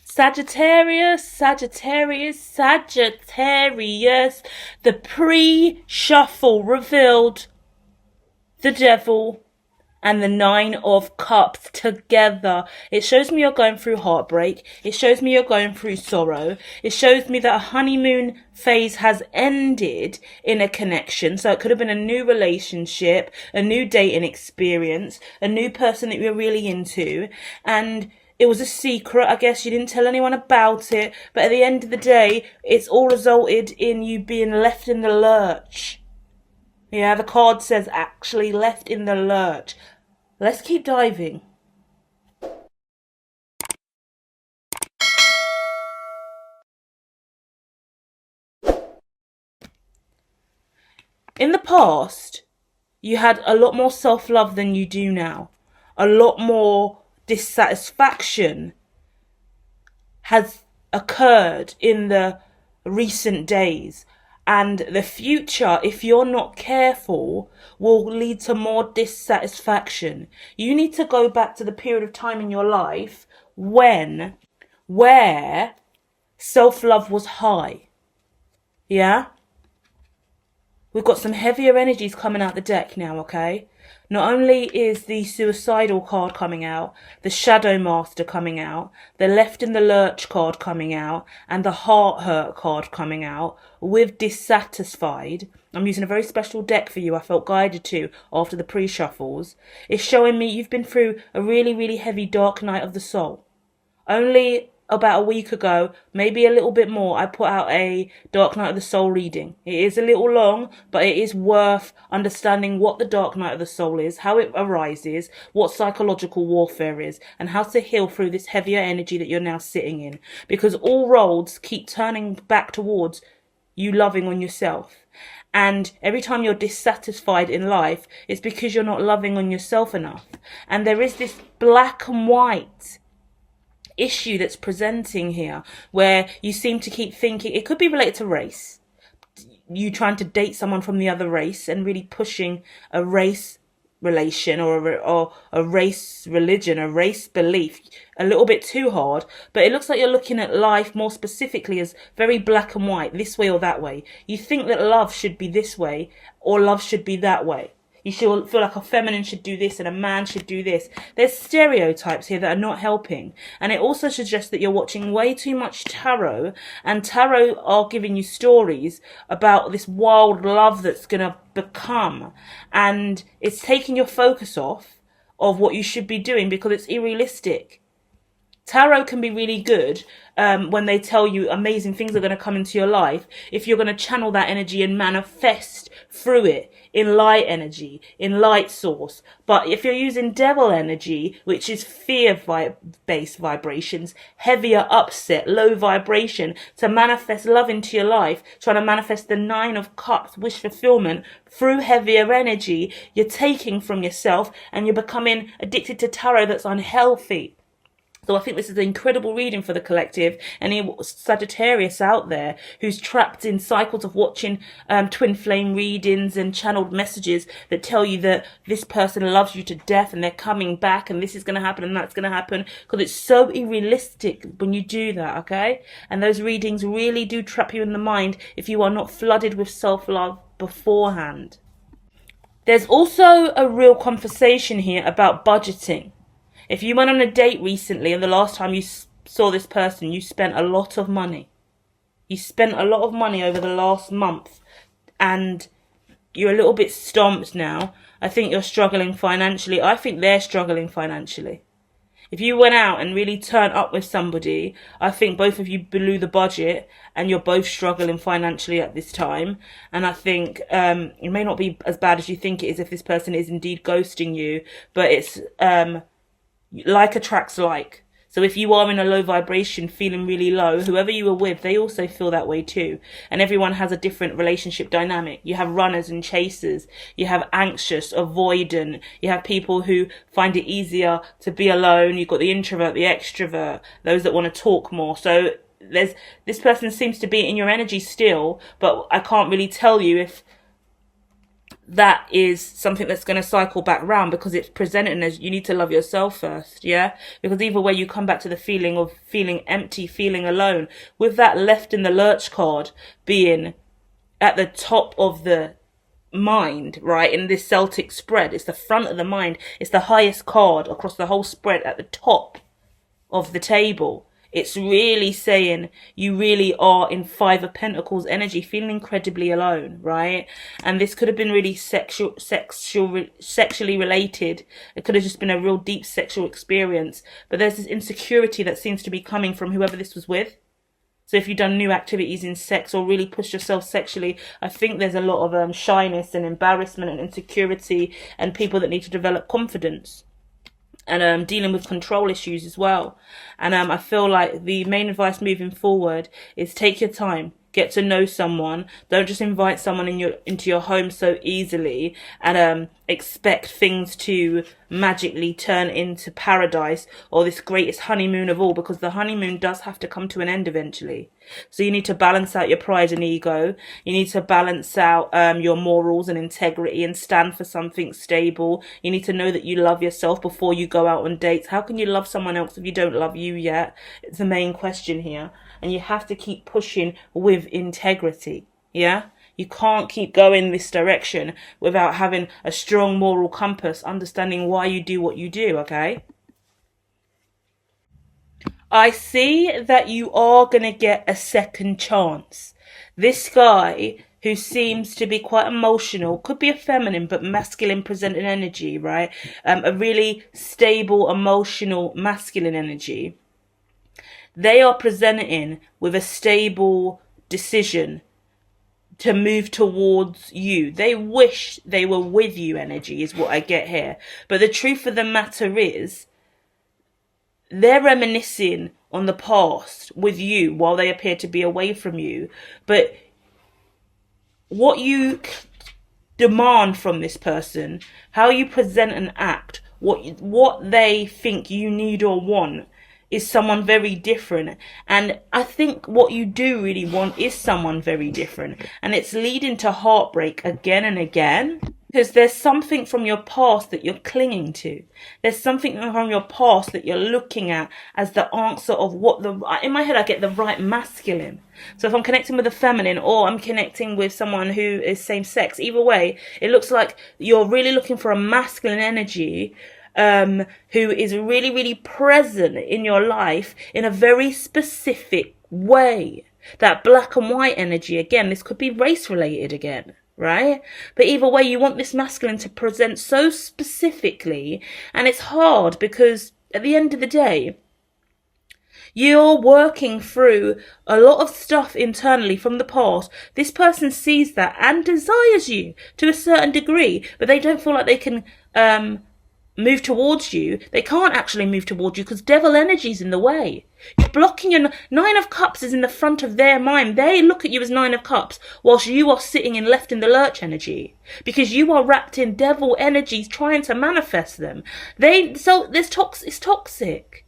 Sagittarius, Sagittarius, Sagittarius. The pre-shuffle revealed the devil and the Nine of Cups together. It shows me you're going through heartbreak. It shows me you're going through sorrow. It shows me that a honeymoon phase has ended in a connection. So it could have been a new relationship, a new dating experience, a new person that you're really into. And it was a secret. I guess you didn't tell anyone about it. But at the end of the day, it's all resulted in you being left in the lurch. Yeah, the card says actually left in the lurch. Let's keep diving. In the past, you had a lot more self-love than you do now. A lot more dissatisfaction has occurred in the recent days. And the future, if you're not careful, will lead to more dissatisfaction. You need to go back to the period of time in your life where self-love was high. Yeah? We've got some heavier energies coming out the deck now, okay? Not only is the suicidal card coming out, the shadow master coming out, the left in the lurch card coming out, and the heart hurt card coming out, with dissatisfied. I'm using a very special deck for you. I felt guided to after the pre-shuffles. It's showing me you've been through a really, really heavy dark night of the soul. Only about a week ago, maybe a little bit more, I put out a Dark Night of the Soul reading. It is a little long, but it is worth understanding what the Dark Night of the Soul is, how it arises, what psychological warfare is, and how to heal through this heavier energy that you're now sitting in. Because all roads keep turning back towards you loving on yourself. And every time you're dissatisfied in life, it's because you're not loving on yourself enough. And there is this black and white issue that's presenting here where you seem to keep thinking it could be related to race, you trying to date someone from the other race and really pushing a race relation or a race religion, a race belief a little bit too hard. But it looks like you're looking at life more specifically as very black and white, this way or that way. You think that love should be this way or love should be that way. You should feel like a feminine should do this and a man should do this. There's stereotypes here that are not helping. And it also suggests that you're watching way too much tarot. And tarot are giving you stories about this wild love that's going to become. And it's taking your focus off of what you should be doing because it's unrealistic. Tarot can be really good when they tell you amazing things are going to come into your life if you're going to channel that energy and manifest through it in light energy, in light source. But if you're using devil energy, which is fear-based vibrations, heavier upset, low vibration, to manifest love into your life, trying to manifest the Nine of Cups, wish fulfillment, through heavier energy, you're taking from yourself and you're becoming addicted to tarot that's unhealthy. So I think this is an incredible reading for the collective. Any Sagittarius out there who's trapped in cycles of watching twin flame readings and channeled messages that tell you that this person loves you to death and they're coming back and this is going to happen and that's going to happen, because it's so unrealistic when you do that, okay? And those readings really do trap you in the mind if you are not flooded with self-love beforehand. There's also a real conversation here about budgeting. If you went on a date recently and the last time you saw this person, you spent a lot of money. You spent a lot of money over the last month and you're a little bit stomped now. I think you're struggling financially. I think they're struggling financially. If you went out and really turned up with somebody, I think both of you blew the budget and you're both struggling financially at this time. And I think it may not be as bad as you think it is if this person is indeed ghosting you, but it's like attracts like. So if you are in a low vibration, feeling really low, whoever you were with, they also feel that way too. And everyone has a different relationship dynamic. You have runners and chasers. You have anxious, avoidant. You have people who find it easier to be alone. You've got the introvert, the extrovert, those that want to talk more. So this person seems to be in your energy still, but I can't really tell you if that is something that's going to cycle back round, because it's presented as you need to love yourself first, yeah? Because either way, you come back to the feeling of feeling empty, feeling alone, with that left in the Lurch card being at the top of the mind, right? In this Celtic spread, it's the front of the mind. It's the highest card across the whole spread at the top of the table. It's really saying you really are in Five of Pentacles energy, feeling incredibly alone, right? And this could have been really sexually related. It could have just been a real deep sexual experience. But there's this insecurity that seems to be coming from whoever this was with. So if you've done new activities in sex or really pushed yourself sexually, I think there's a lot of shyness and embarrassment and insecurity, and people that need to develop confidence. And dealing with control issues as well. And I feel like the main advice moving forward is take your time, get to know someone. Don't just invite someone into your home so easily and expect things to magically turn into paradise or this greatest honeymoon of all, because the honeymoon does have to come to an end eventually. So you need to balance out your pride and ego. You need to balance out your morals and integrity and stand for something stable. You need to know that you love yourself before you go out on dates. How can you love someone else if you don't love you yet? It's the main question here. And you have to keep pushing with integrity, yeah? You can't keep going this direction without having a strong moral compass, understanding why you do what you do, okay? I see that you are going to get a second chance. This guy, who seems to be quite emotional, could be a feminine but masculine presenting energy, right? A really stable, emotional, masculine energy. They are presenting with a stable decision to move towards you. They wish they were with you energy is what I get here. But the truth of the matter is, they're reminiscing on the past with you while they appear to be away from you. But what you demand from this person, how you present and act, what they think you need or want, is someone very different. And I think what you do really want is someone very different. And it's leading to heartbreak again and again. Because there's something from your past that you're clinging to. There's something from your past that you're looking at as the answer of what in my head I get the right masculine. So if I'm connecting with a feminine or I'm connecting with someone who is same sex, either way, it looks like you're really looking for a masculine energy who is really, really present in your life in a very specific way. That black and white energy, again, this could be race related again, right? But either way, you want this masculine to present so specifically, and it's hard because at the end of the day, you're working through a lot of stuff internally from the past. This person sees that and desires you to a certain degree, but they don't feel like they can move towards you. They can't actually move towards you because devil energy's in the way. You're blocking your Nine of Cups is in the front of their mind. They look at you as Nine of Cups whilst you are sitting in left in the Lurch energy, because you are wrapped in devil energies trying to manifest them. It's toxic.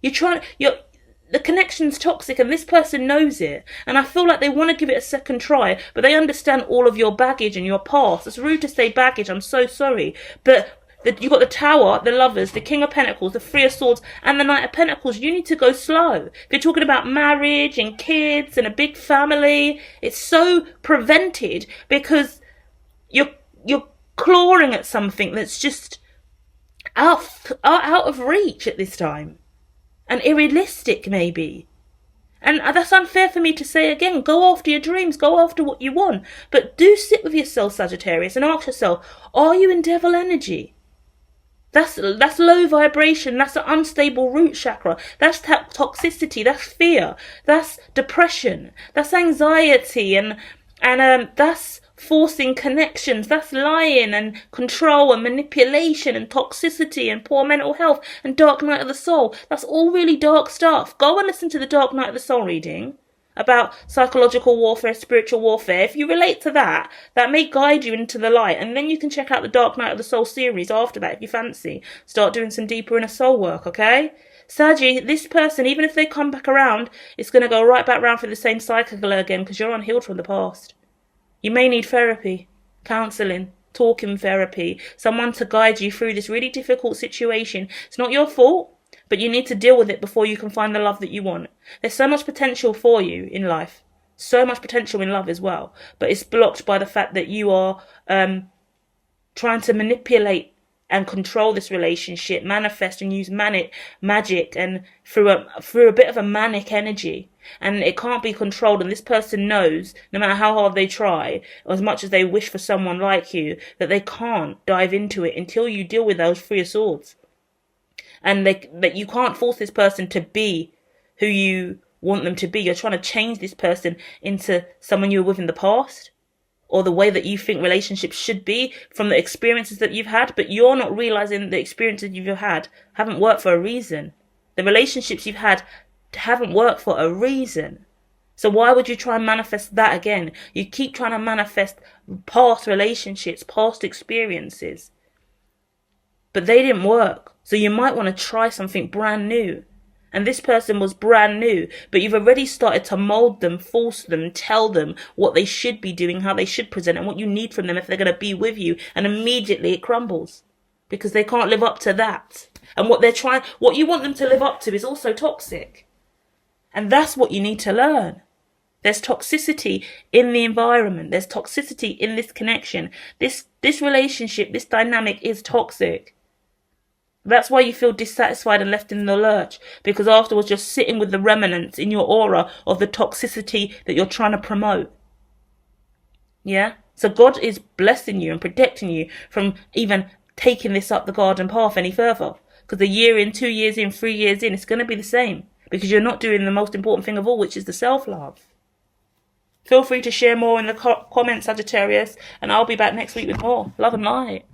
The connection's toxic and this person knows it. And I feel like they want to give it a second try, but they understand all of your baggage and your past. It's rude to say baggage, I'm so sorry. But you've got the Tower, the Lovers, the King of Pentacles, the Three of Swords, and the Knight of Pentacles. You need to go slow. If you're talking about marriage and kids and a big family, it's so prevented because you're clawing at something that's just out of reach at this time. And unrealistic, maybe. And that's unfair for me to say again. Go after your dreams. Go after what you want. But do sit with yourself, Sagittarius, and ask yourself, are you in devil energy? That's low vibration. That's an unstable root chakra. That's toxicity. That's fear. That's depression. That's anxiety. And that's forcing connections. That's lying and control and manipulation and toxicity and poor mental health and dark night of the soul. That's all really dark stuff. Go and listen to the Dark Night of the Soul reading about psychological warfare, spiritual warfare. If you relate to that, that may guide you into the light. And then you can check out the Dark Night of the Soul series after that if you fancy. Start doing some deeper inner soul work, okay? Saggy, this person, even if they come back around, it's going to go right back round for the same cycle again because you're unhealed from the past. You may need therapy, counselling, talking therapy, someone to guide you through this really difficult situation. It's not your fault, but you need to deal with it before you can find the love that you want. There's so much potential for you in life, so much potential in love as well, but it's blocked by the fact that you are trying to manipulate and control this relationship, manifest and use magic and through a bit of a manic energy. And it can't be controlled, and this person knows, no matter how hard they try, or as much as they wish for someone like you, that they can't dive into it until you deal with those 3 of swords. And that you can't force this person to be who you want them to be. You're trying to change this person into someone you were with in the past, or the way that you think relationships should be from the experiences that you've had, but you're not realizing the experiences you've had haven't worked for a reason. The relationships you've had haven't worked for a reason. So why would you try and manifest that again? You keep trying to manifest past relationships, past experiences, but they didn't work. So you might want to try something brand new. And this person was brand new, but you've already started to mold them, force them, tell them what they should be doing, how they should present, and what you need from them if they're going to be with you. And immediately it crumbles because they can't live up to that. And what you want them to live up to is also toxic. And that's what you need to learn. There's toxicity in the environment. There's toxicity in this connection. This relationship, this dynamic is toxic. That's why you feel dissatisfied and left in the lurch, because afterwards you're sitting with the remnants in your aura of the toxicity that you're trying to promote. Yeah? So God is blessing you and protecting you from even taking this up the garden path any further. Because a year in, 2 years in, 3 years in, it's going to be the same. Because you're not doing the most important thing of all, which is the self-love. Feel free to share more in the comments, Sagittarius, and I'll be back next week with more. Love and light.